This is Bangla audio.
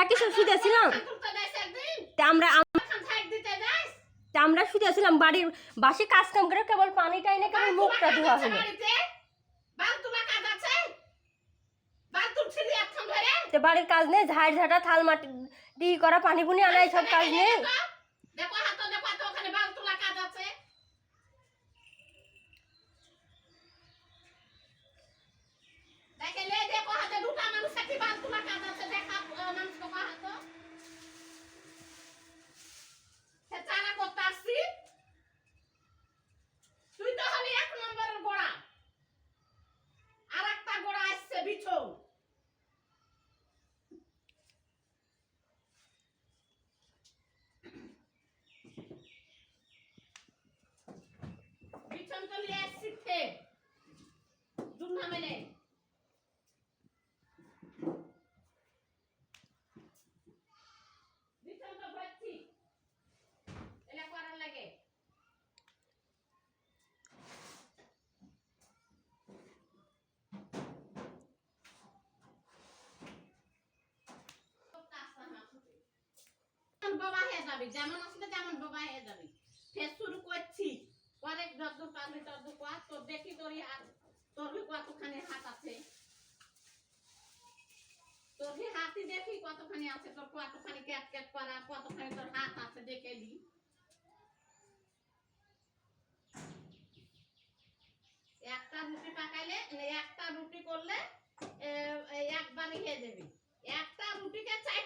কি সব শুতেছিলাম? আমরা শুতেছিলাম বাড়ির বাসে কাজ কাম করে, কেবল পানিটা এনে কেবল মুখটা ধোয়া হলো। বাড়ির কাজ নেই, ঝাড় ঝাঁটা থাল মাটি করা, পানি পুনি আনা, সব কাজ নেই। যেমন আসলে তেমন বাবা হয়ে যাবি। ফের শুরু করছি, পরে যদ্দূর পারবি তদ্দূর কর। তোর দেখি তোর কতখানি হাত আছে, তোর হাতি দেখি কতখানি আছে, তোর কতখানি ক্যাট ক্যাট করা, কতখানি তোর হাত আছে দেখে নি। একটা রুটি পাকাইলে, একটা রুটি করলে একবারই খেয়ে যাবি। একটা রুটিকে 4